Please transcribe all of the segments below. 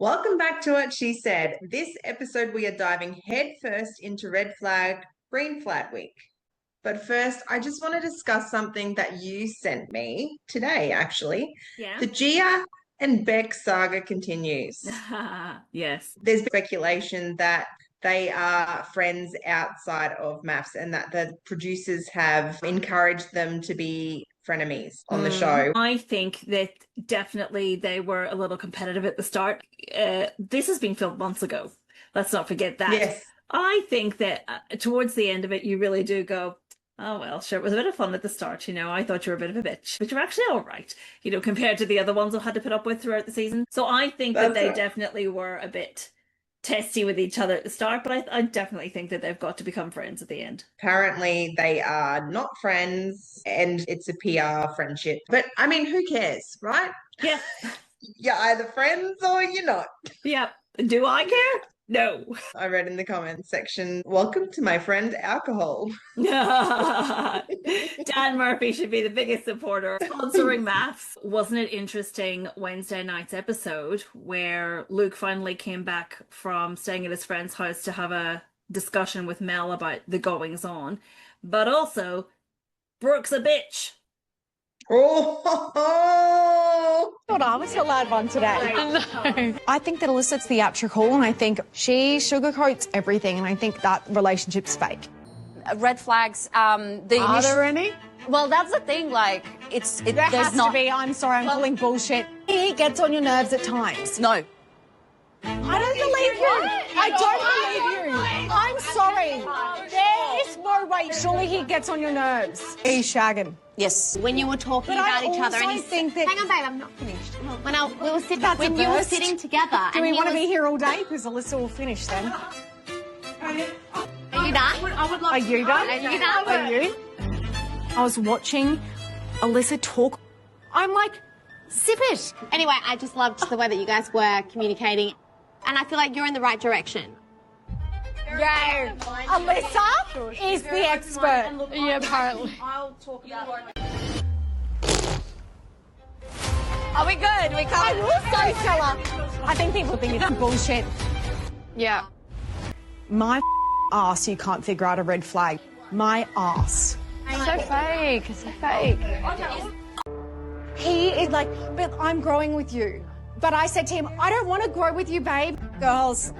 Welcome back to What She Said. This episode, we are diving headfirst into red flag, green flag week. But first, I just want to discuss something that you sent me today, actually. Yeah. The Gia and Beck saga continues. Yes. There's speculation that they are friends outside of Mafs and that the producers have encouraged them to be frenemies on the show. I think that definitely they were a little competitive at the start. This has been filmed months ago. Let's not forget that. Yes. I think that towards the end of it, you really do go, oh, well, sure, it was a bit of fun at the start. I thought you were a bit of a bitch, but you're actually all right, compared to the other ones I've had to put up with throughout the season. So I think that they definitely were a bit testy with each other at the start, but I definitely think that they've got to become friends at the end. Apparently, they are not friends and it's a PR friendship. But I mean, who cares, right? Yeah. You're either friends or you're not. Yeah. Do I care? No. I read in the comments section, welcome to my friend alcohol. Dan Murphy should be the biggest supporter sponsoring Mafs. Wasn't it interesting Wednesday night's episode where Luke finally came back from staying at his friend's house to have a discussion with Mel about the goings on, but also Brooke's a bitch. Oh, thought I was the loud one today. No. I think that Alyssa's theatrical, and I think she sugarcoats everything, and I think that relationship's fake. Red flags. Are there any? Well, that's the thing. Like, There has to be. I'm sorry, I'm calling bullshit. He gets on your nerves at times. No. I don't believe you. I don't believe you. I'm sorry. There is no way. Surely he gets on your nerves. He's shagging. Yes. When you were talking about each other, and think that. Hang on, babe, I'm not finished. When you were sitting together, Do we want to be here all day? Because Alyssa will finish then. Are you done? Are you done? Are you done? Are you? I was watching Alyssa talk. I'm like, Sip it. Anyway, I just loved the way that you guys were communicating, and I feel like you're in the right direction. yeah, Alyssa is the expert. Yeah, apparently. I'll talk about it. Are we good? We can't. I will say, Stella. I think people think it's bullshit. Yeah. My ass, you can't figure out a red flag. My ass. It's so fake. It's so fake. He is like, but I'm growing with you. But I said to him, I don't want to grow with you, babe. Girls,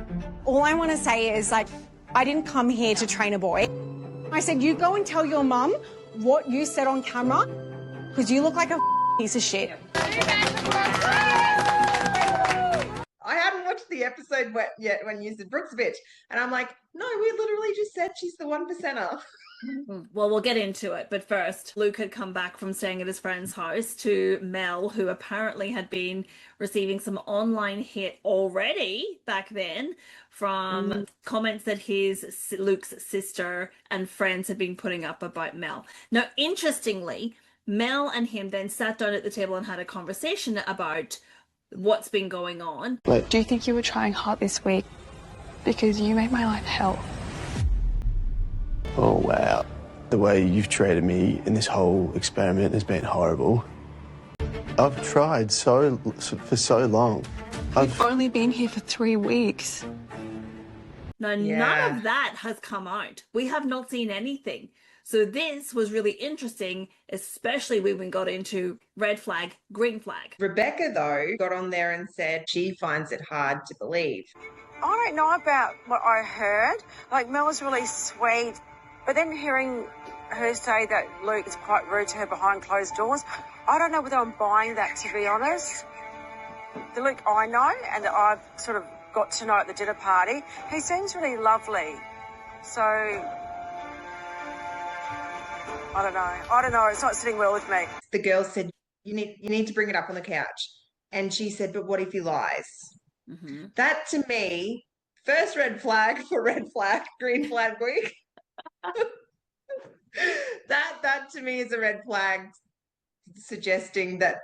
all I want to say is, like, I didn't come here to train a boy. I said, you go and tell your mum what you said on camera, because you look like a piece of shit. I hadn't watched the episode yet when you said Brooke's a bitch. And I'm like, no, we literally just said she's the 1%er. Well, we'll get into it, but first, Luke had come back from staying at his friend's house to Mel, who apparently had been receiving some online hate already back then from comments that Luke's sister and friends had been putting up about Mel. Now, interestingly, Mel and him then sat down at the table and had a conversation about what's been going on. Do you think you were trying hard this week? Because you made my life hell. Oh, wow. The way you've treated me in this whole experiment has been horrible. I've tried for so long. I've only been here for 3 weeks. Now, none of that has come out. We have not seen anything. So this was really interesting, especially when we got into red flag, green flag. Rebecca, though, got on there and said she finds it hard to believe. I don't know about what I heard. Like, Mel was really sweet. But then hearing her say that Luke is quite rude to her behind closed doors, I don't know whether I'm buying that, to be honest. The Luke I know and that I've sort of got to know at the dinner party, he seems really lovely. So, I don't know. It's not sitting well with me. The girl said, you need to bring it up on the couch. And she said, but what if he lies? Mm-hmm. That, to me, first red flag for red flag, green flag week. that to me is a red flag suggesting that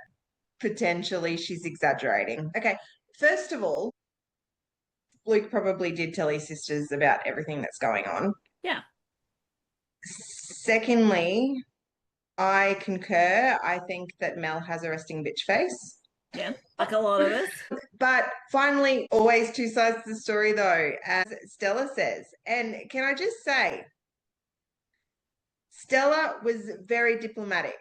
potentially she's exaggerating. Okay, first of all, Luke probably did tell his sisters about everything that's going on. Yeah. Secondly, I concur. I think that Mel has a resting bitch face. Yeah, like a lot of us. But finally, always two sides to the story, though, as Stella says. And can I just say, Stella was very diplomatic.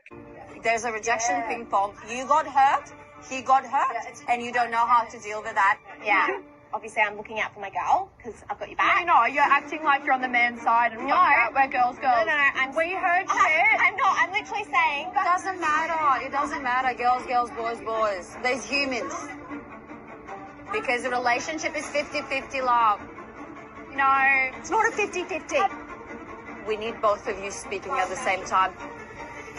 There's a rejection ping pong. You got hurt, he got hurt, and you don't know how to deal with that. Yeah. Obviously, I'm looking out for my girl because I've got your back. No, you're acting like you're on the man's side and we're girls. No, We heard shit. I'm not. I'm literally saying. It doesn't matter. It doesn't matter. Girls, boys. There's humans. Because a relationship is 50-50 love. No. It's not a 50-50. We need both of you speaking at the same time.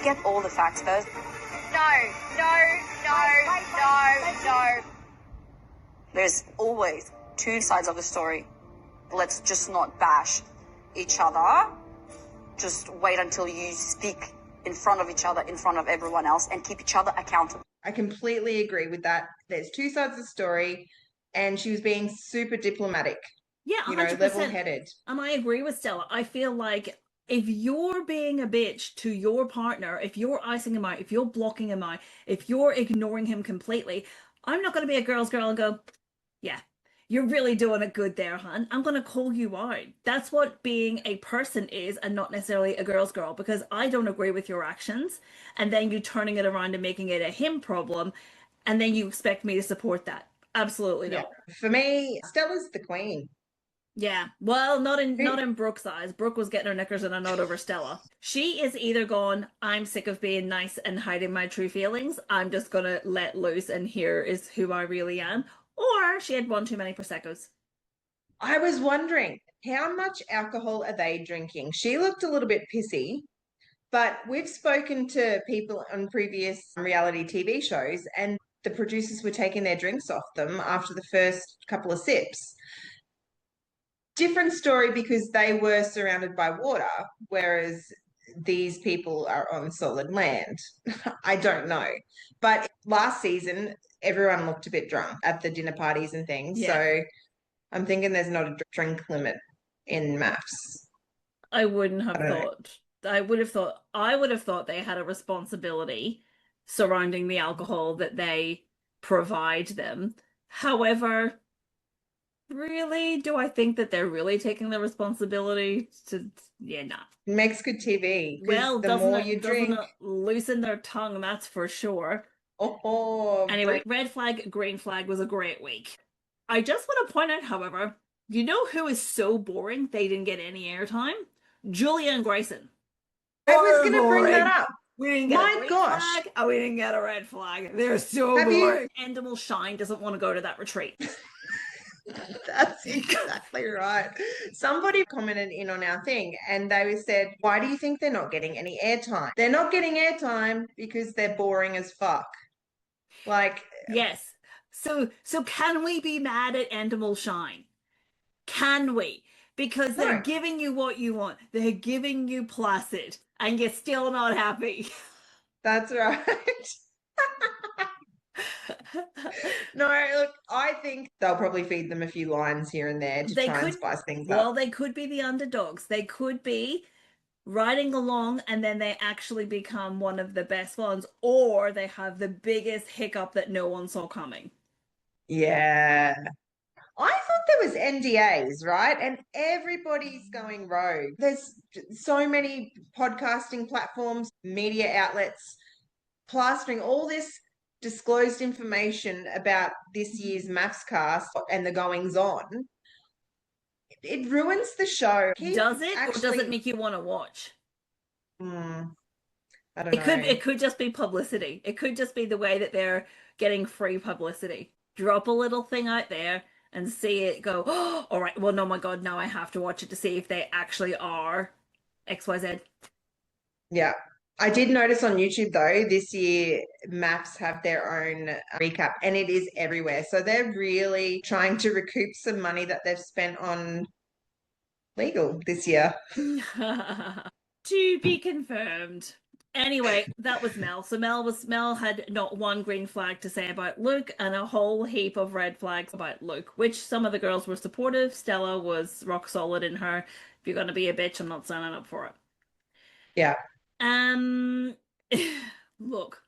Get all the facts first. No. There's always two sides of the story. Let's just not bash each other. Just wait until you speak in front of each other, in front of everyone else, and keep each other accountable. I completely agree with that. There's two sides of the story, and she was being super diplomatic. Yeah, 100%. Level-headed. And I agree with Stella. I feel like if you're being a bitch to your partner, if you're icing him out, if you're blocking him out, if you're ignoring him completely, I'm not going to be a girl's girl and go, yeah, you're really doing it good there, hon. I'm going to call you out. That's what being a person is, and not necessarily a girl's girl, because I don't agree with your actions, and then you turning it around and making it a him problem, and then you expect me to support that. Absolutely not. Yeah. For me, Stella's the queen. Yeah, well, not in Brooke's eyes. Brooke was getting her knickers in a knot over Stella. She is either gone, I'm sick of being nice and hiding my true feelings, I'm just gonna let loose and here is who I really am, or she had one too many proseccos. I was wondering, how much alcohol are they drinking? She looked a little bit pissy, but we've spoken to people on previous reality TV shows, and the producers were taking their drinks off them after the first couple of sips. Different story because they were surrounded by water, whereas these people are on solid land. I don't know. But last season, everyone looked a bit drunk at the dinner parties and things. Yeah. So I'm thinking there's not a drink limit in Mafs. I wouldn't have thought. I would have thought they had a responsibility surrounding the alcohol that they provide them. However, really, do I think that they're really taking the responsibility to? Yeah, nah. It makes good TV. Well, the doesn't more it, you doesn't drink, it loosen their tongue? That's for sure. Anyway, red flag, green flag was a great week. I just want to point out, however, you know who is so boring they didn't get any airtime? Julia and Grayson. I was going to bring that up. We didn't get a green flag. Oh, we didn't get a red flag. They're so boring. Endemol Shine doesn't want to go to that retreat. That's exactly right. Somebody commented in on our thing and they said, why do you think they're not getting any airtime? They're not getting airtime because they're boring as fuck. Like, yes. So can we be mad at Endemol Shine? Can we? Because they're giving you what you want. They're giving you Placid and you're still not happy. That's right. No, look, I think they'll probably feed them a few lines here and there to try and spice things up. Well, they could be the underdogs. They could be riding along and then they actually become one of the best ones, or they have the biggest hiccup that no one saw coming. Yeah. I thought there was NDAs, right? And everybody's going rogue. There's so many podcasting platforms, media outlets, plastering all this disclosed information about this year's Mafs cast and the goings on. It ruins the show. Does it? Or does it make you want to watch? I don't know. It could just be publicity. It could just be the way that they're getting free publicity. Drop a little thing out there and see it go, oh, all right, well, no, my God, now I have to watch it to see if they actually are XYZ. Yeah. I did notice on YouTube, though, this year, Mafs have their own recap, and it is everywhere. So they're really trying to recoup some money that they've spent on legal this year. To be confirmed. Anyway, that was Mel. So Mel had not one green flag to say about Luke and a whole heap of red flags about Luke, which some of the girls were supportive. Stella was rock solid in her, if you're going to be a bitch, I'm not signing up for it. Yeah. Look,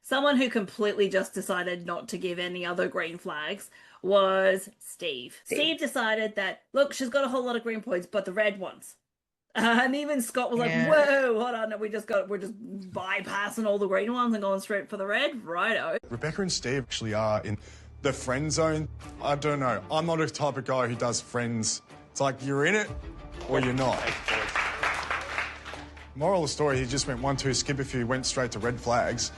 Someone who completely just decided not to give any other green flags was Steve. Steve decided that, look, she's got a whole lot of green points, but the red ones. And even Scott was like, whoa, hold on, we're just bypassing all the green ones and going straight for the red. Righto. Rebecca and Steve actually are in the friend zone. I don't know. I'm not a type of guy who does friends. It's like you're in it or you're not. Moral of the story, he just went 1-2, skip a few, went straight to red flags.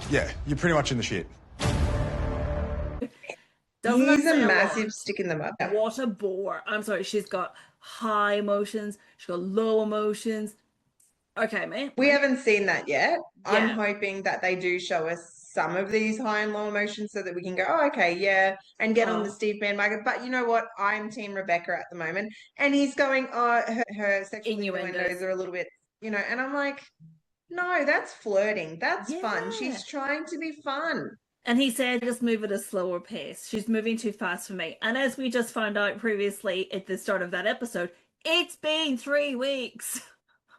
Yeah, you're pretty much in the shit. He's a massive stick in the mud. What a bore. I'm sorry, she's got high emotions, she's got low emotions. Okay, mate. We haven't seen that yet. Yeah. I'm hoping that they do show us some of these high and low emotions so that we can go, oh, okay, yeah, and get on the Steve bandwagon. But you know what? I'm Team Rebecca at the moment. And he's going, oh, her sexual innuendos are a little bit, you know, and I'm like, no, that's flirting. That's fun. She's trying to be fun. And he said, just move at a slower pace. She's moving too fast for me. And as we just found out previously at the start of that episode, it's been 3 weeks.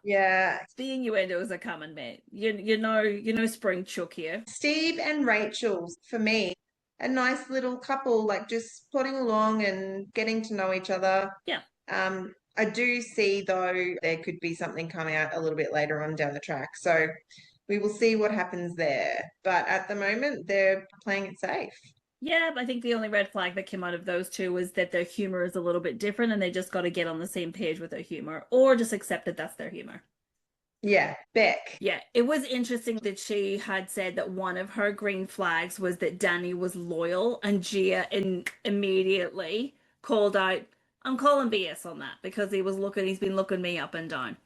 Yeah. The innuendos are coming, mate. You know spring chuck here. Steve and Rachel's, for me, a nice little couple, like just plodding along and getting to know each other. Yeah. I do see, though, there could be something coming out a little bit later on down the track. So we will see what happens there. But at the moment, they're playing it safe. Yeah, but I think the only red flag that came out of those two was that their humor is a little bit different and they just got to get on the same page with their humor or just accept that that's their humor. Yeah, Beck. Yeah, it was interesting that she had said that one of her green flags was that Danny was loyal, and Gia immediately called out, I'm calling BS on that because he's been looking me up and down.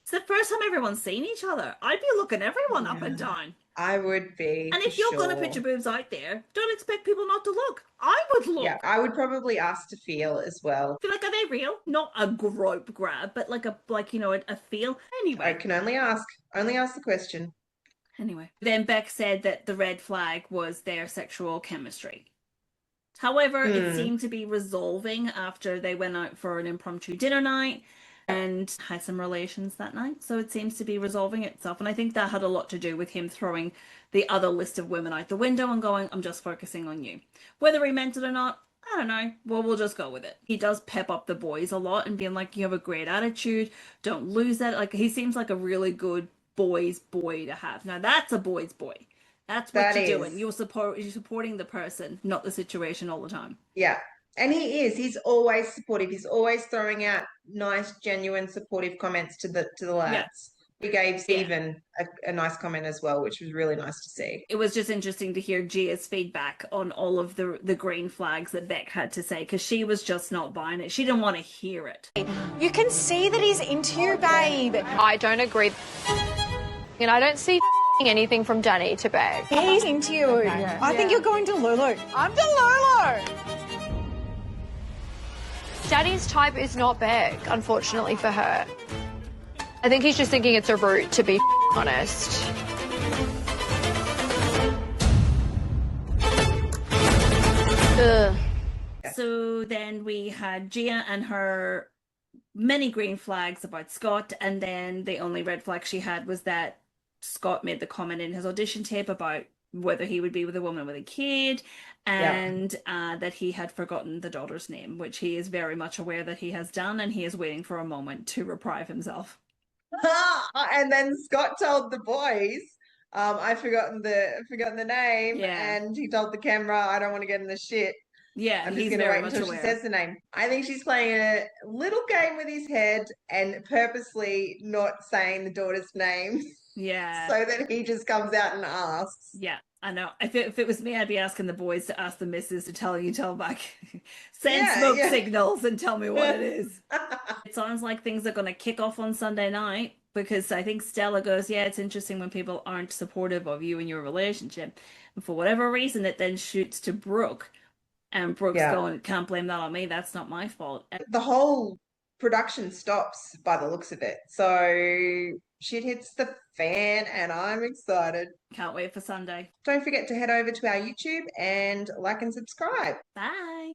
It's the first time everyone's seen each other. I'd be looking everyone up and down. I would be. And if you're going to put your boobs out there, don't expect people not to look. I would look. Yeah, I would probably ask to feel as well. Feel like, are they real? Not a grope grab, but like a feel. Anyway. I can only ask. Only ask the question. Anyway. Then Beck said that the red flag was their sexual chemistry. However, it seemed to be resolving after they went out for an impromptu dinner night and had some relations that night. So it seems to be resolving itself. And I think that had a lot to do with him throwing the other list of women out the window and going, I'm just focusing on you. Whether he meant it or not, I don't know. Well, we'll just go with it. He does pep up the boys a lot and being like, you have a great attitude. Don't lose that. Like, he seems like a really good boy's boy to have. Now, that's a boy's boy. That's what you're doing. You're supporting the person, not the situation all the time. Yeah. And he is. He's always supportive. He's always throwing out nice, genuine, supportive comments to the lads. Yeah. He gave Stephen a nice comment as well, which was really nice to see. It was just interesting to hear Gia's feedback on all of the green flags that Beck had to say, because she was just not buying it. She didn't want to hear it. You can see that he's into you, babe. I don't agree. And I don't see anything from Danny to Beck. He's into you. Okay. I think you're going to Lulu. I'm to Lulu. Danny's type is not Beck, unfortunately for her. I think he's just thinking it's a route, to be honest. Ugh. So then we had Gia and her many green flags about Scott, and then the only red flag she had was that Scott made the comment in his audition tape about whether he would be with a woman with a kid, and that he had forgotten the daughter's name, which he is very much aware that he has done, and he is waiting for a moment to reprieve himself. And then Scott told the boys, I've forgotten the name, and he told the camera, I don't want to get in the shit. Yeah, I'm just going to wait until she says the name. I think she's playing a little game with his head and purposely not saying the daughter's name. Yeah. So that he just comes out and asks. Yeah, I know. If it was me, I'd be asking the boys to ask the missus to tell back. Send smoke signals and tell me what it is. It sounds like things are going to kick off on Sunday night, because I think Stella goes, yeah, it's interesting when people aren't supportive of you in your relationship. And for whatever reason, it then shoots to Brooke. And Brooke's going, can't blame that on me. That's not my fault. The whole production stops by the looks of it. So shit hits the fan and I'm excited. Can't wait for Sunday. Don't forget to head over to our YouTube and like and subscribe. Bye.